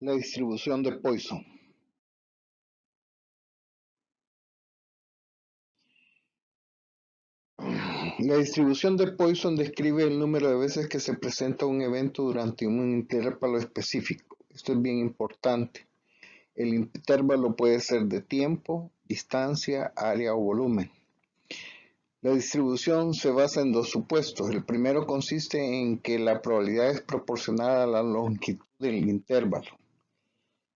La distribución de Poisson. La distribución de Poisson describe el número de veces que se presenta un evento durante un intervalo específico. Esto es bien importante. El intervalo puede ser de tiempo, distancia, área o volumen. La distribución se basa en dos supuestos. El primero consiste en que la probabilidad es proporcional a la longitud del intervalo.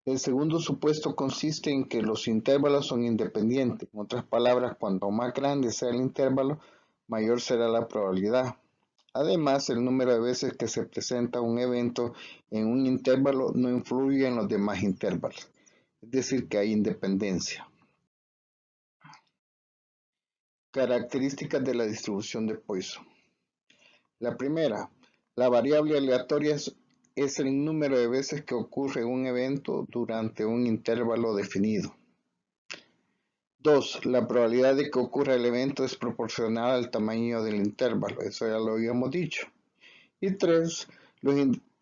El segundo supuesto consiste en que los intervalos son independientes. En otras palabras, cuanto más grande sea el intervalo, mayor será la probabilidad. Además, el número de veces que se presenta un evento en un intervalo no influye en los demás intervalos. Es decir, que hay independencia. Características de la distribución de Poisson. La primera, la variable aleatoria es el número de veces que ocurre un evento durante un intervalo definido. 2. La probabilidad de que ocurra el evento es proporcional al tamaño del intervalo. Eso ya lo habíamos dicho. Y 3.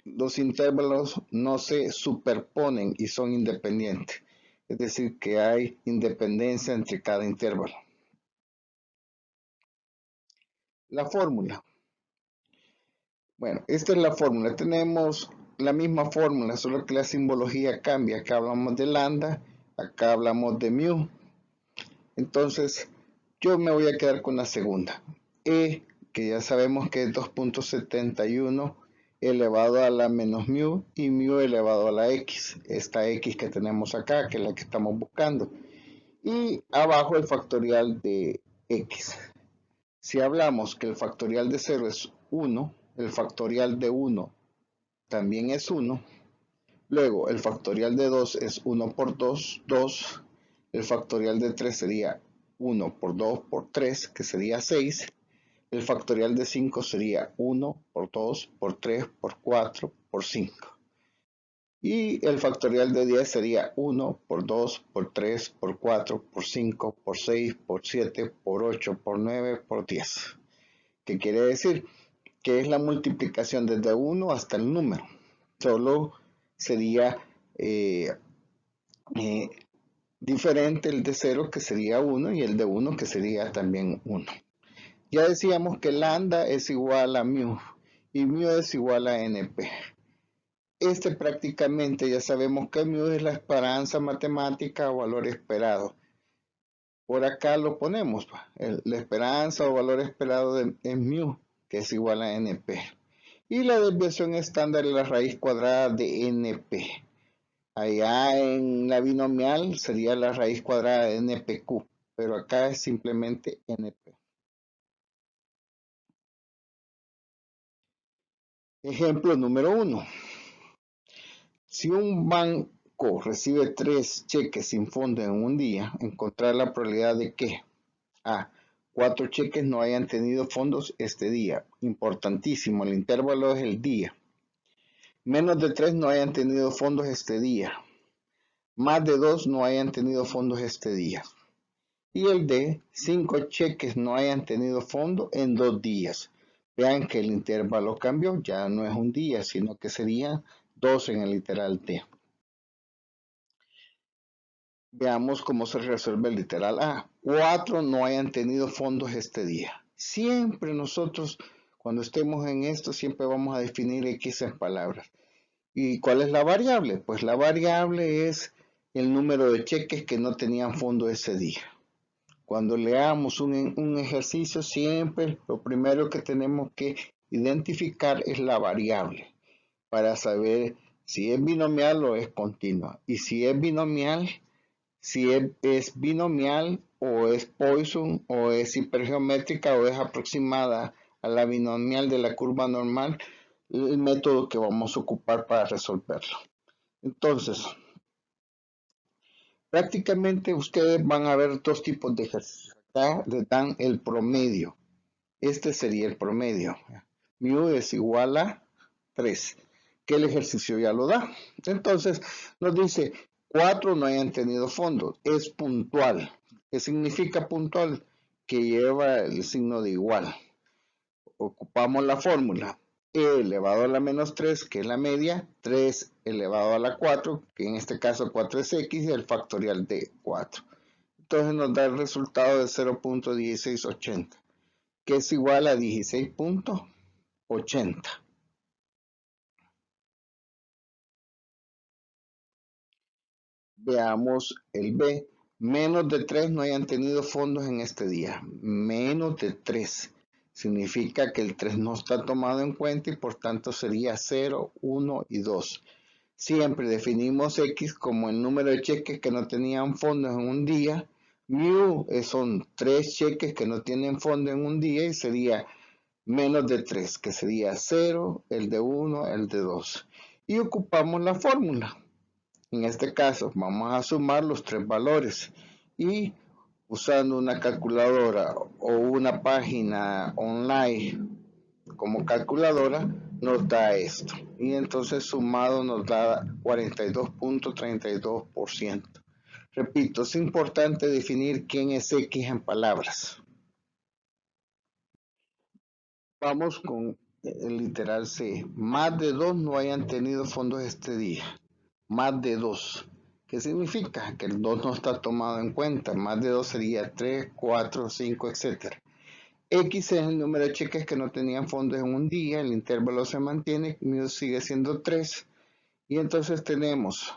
Los intervalos no se superponen y son independientes. Es decir, que hay independencia entre cada intervalo. La fórmula. Bueno, esta es la fórmula. Tenemos la misma fórmula, solo que la simbología cambia. Acá hablamos de lambda, acá hablamos de mu. Entonces, yo me voy a quedar con la segunda. E, que ya sabemos que es 2.71 elevado a la menos mu y mu elevado a la x. Esta x que tenemos acá, que es la que estamos buscando. Y abajo el factorial de x. Si hablamos que el factorial de 0 es 1, el factorial de 1 también es 1. Luego, el factorial de 2 es 1 por 2, 2. El factorial de 3 sería 1 por 2 por 3, que sería 6. El factorial de 5 sería 1 por 2 por 3 por 4 por 5. Y el factorial de 10 sería 1 por 2 por 3 por 4 por 5 por 6 por 7 por 8 por 9 por 10. ¿Qué quiere decir? Que es la multiplicación desde 1 hasta el número. Solo sería diferente el de 0, que sería 1, y el de 1, que sería también 1. Ya decíamos que lambda es igual a mu y mu es igual a np. Prácticamente ya sabemos que mu es la esperanza matemática o valor esperado. Por acá lo ponemos, la esperanza o valor esperado es mu, que es igual a np. Y la desviación estándar es la raíz cuadrada de np. Allá en la binomial sería la raíz cuadrada de npq, pero acá es simplemente np. Ejemplo número 1. Si un banco recibe 3 cheques sin fondo en un día, encontrar la probabilidad de que A. 4 cheques no hayan tenido fondos este día. Importantísimo, el intervalo es el día. Menos de 3 no hayan tenido fondos este día. Más de 2 no hayan tenido fondos este día. Y el D, 5 cheques no hayan tenido fondo en 2 días. Vean que el intervalo cambió, ya no es un día, sino que sería 2 en el literal D. Veamos cómo se resuelve el literal A. 4 no hayan tenido fondos este día. Siempre nosotros, cuando estemos en esto, siempre vamos a definir X en palabras. ¿Y cuál es la variable? Pues la variable es el número de cheques que no tenían fondo ese día. Cuando leamos un ejercicio, siempre lo primero que tenemos que identificar es la variable para saber si es binomial o es continua. Y si es binomial, es binomial o es Poisson o es hipergeométrica o es aproximada a la binomial de la curva normal, el método que vamos a ocupar para resolverlo. Entonces, prácticamente ustedes van a ver dos tipos de ejercicios. Acá les dan el promedio. Este sería el promedio. Mu es igual a 3, que el ejercicio ya lo da. Entonces nos dice 4 no hayan tenido fondos. Es puntual. ¿Qué significa puntual? Que lleva el signo de igual. Ocupamos la fórmula. e elevado a la menos 3, que es la media, 3 elevado a la 4, que en este caso 4 es x, y el factorial de 4. Entonces nos da el resultado de 0.1680, que es igual a 16.80. Veamos el B. Menos de 3 no hayan tenido fondos en este día. Menos de 3. Significa que el 3 no está tomado en cuenta y por tanto sería 0, 1 y 2. Siempre definimos X como el número de cheques que no tenían fondos en un día. Mu son 3 cheques que no tienen fondo en un día y sería menos de 3, que sería 0, el de 1, el de 2. Y ocupamos la fórmula. En este caso vamos a sumar los tres valores y usando una calculadora o una página online como calculadora nos da esto. Y entonces sumado nos da 42.32%. Repito, es importante definir quién es X en palabras. Vamos con el literal C. Más de 2 no hayan tenido fondos este día. Más de 2. ¿Qué significa? Que el 2 no está tomado en cuenta. Más de 2 sería 3, 4, 5, etc. X es el número de cheques que no tenían fondos en un día. El intervalo se mantiene. Mu sigue siendo 3. Y entonces tenemos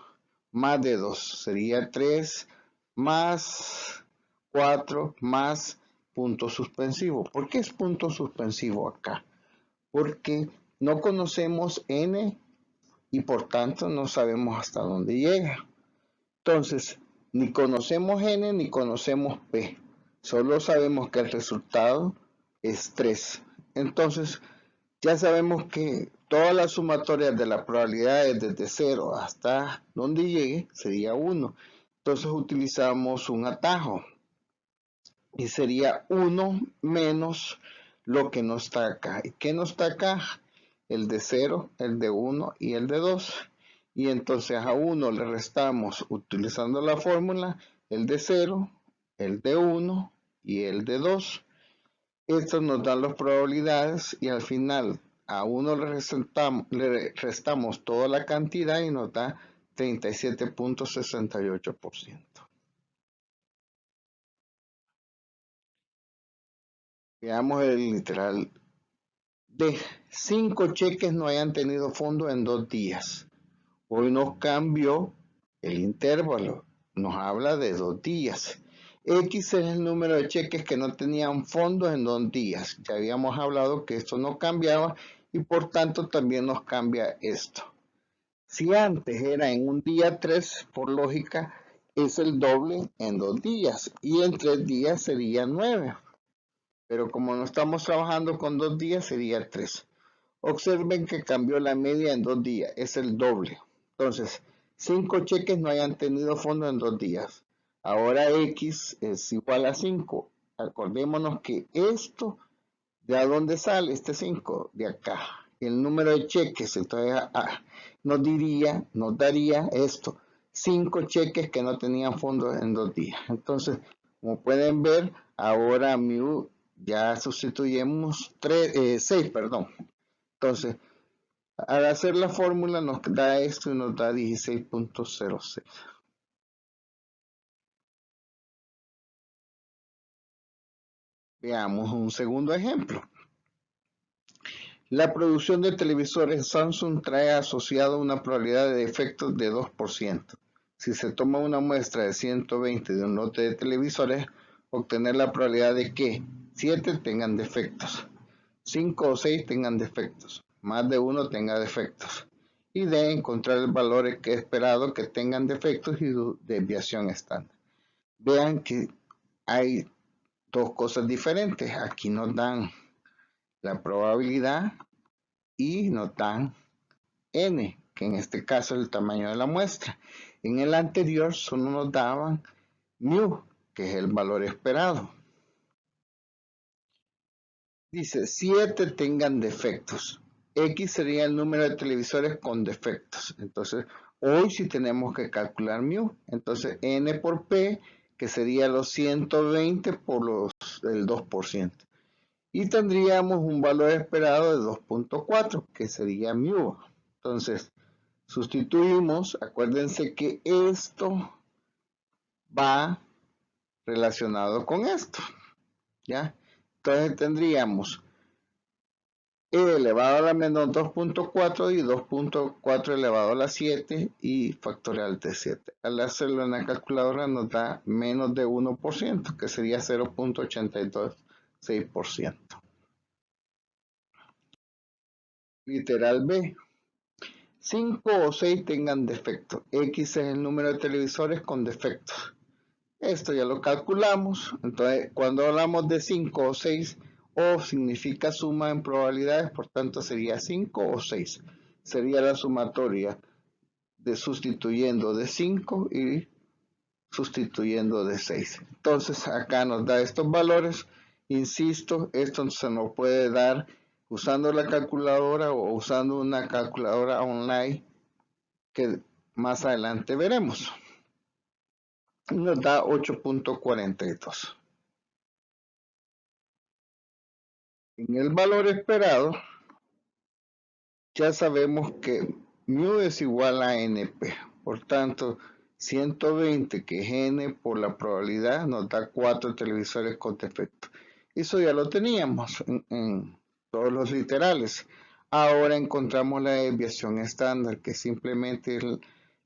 más de 2. Sería 3 más 4 más punto suspensivo. ¿Por qué es punto suspensivo acá? Porque no conocemos n y por tanto no sabemos hasta dónde llega. Entonces, ni conocemos n ni conocemos p. Solo sabemos que el resultado es 3. Entonces, ya sabemos que todas las sumatorias de las probabilidades desde 0 hasta donde llegue sería 1. Entonces utilizamos un atajo y sería 1 menos lo que no está acá. ¿Y qué no está acá? El de 0, el de 1 y el de 2. Y entonces a 1 le restamos, utilizando la fórmula, el de 0, el de 1 y el de 2. Estos nos dan las probabilidades y al final a 1 le restamos toda la cantidad y nos da 37.68%. Veamos el literal. De 5 cheques no hayan tenido fondo en 2 días. Hoy nos cambió el intervalo. Nos habla de 2 días. X es el número de cheques que no tenían fondos en 2 días. Ya habíamos hablado que esto no cambiaba y por tanto también nos cambia esto. Si antes era en un día 3, por lógica, es el doble en 2 días. Y en 3 días sería 9. Pero como no estamos trabajando con 2 días, sería 3. Observen que cambió la media en 2 días, es el doble. Entonces, 5 cheques no hayan tenido fondo en 2 días. Ahora X es igual a 5. Acordémonos que esto, ¿de dónde sale este 5? De acá. El número de cheques, entonces nos daría esto. 5 cheques que no tenían fondo en 2 días. Entonces, como pueden ver, ahora mu ya sustituimos 6, perdón. Entonces, al hacer la fórmula nos da esto y nos da 16.06. Veamos un segundo ejemplo. La producción de televisores Samsung trae asociado una probabilidad de defectos de 2%. Si se toma una muestra de 120 de un lote de televisores, obtener la probabilidad de que 7 tengan defectos, 5 o 6 tengan defectos, más de uno tenga defectos. Y de encontrar el valor que esperado que tengan defectos y su desviación estándar. Vean que hay dos cosas diferentes. Aquí nos dan la probabilidad y nos dan n, que en este caso es el tamaño de la muestra. En el anterior solo nos daban mu, que es el valor esperado. Dice 7 tengan defectos. X sería el número de televisores con defectos. Entonces, hoy sí tenemos que calcular mu. Entonces, n por p, que sería los 120 por el 2%. y tendríamos un valor esperado de 2.4, que sería mu. Entonces, sustituimos, acuérdense que esto va relacionado con esto, ¿ya? Entonces tendríamos e elevado a la menos 2.4 y 2.4 elevado a la 7 y factorial de 7. Al hacerlo en la calculadora nos da menos de 1%, que sería 0.826%. Literal B. 5 o 6 tengan defecto. X es el número de televisores con defectos. Esto ya lo calculamos. Entonces, cuando hablamos de 5 o 6, O significa suma en probabilidades, por tanto sería 5 o 6. Sería la sumatoria de sustituyendo de 5 y sustituyendo de 6. Entonces, acá nos da estos valores. Insisto, esto se nos puede dar usando la calculadora o usando una calculadora online que más adelante veremos. Nos da 8.42. En el valor esperado, ya sabemos que mu es igual a np. Por tanto, 120, que es n por la probabilidad, nos da 4 televisores con defecto. Eso ya lo teníamos en todos los literales. Ahora encontramos la desviación estándar, que simplemente es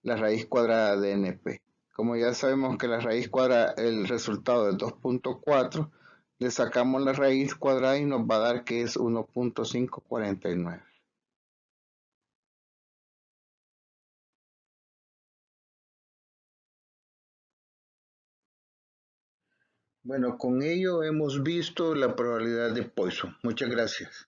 la raíz cuadrada de np. Como ya sabemos que la raíz cuadrada, el resultado es 2.4, le sacamos la raíz cuadrada y nos va a dar que es 1.549. Bueno, con ello hemos visto la probabilidad de Poisson. Muchas gracias.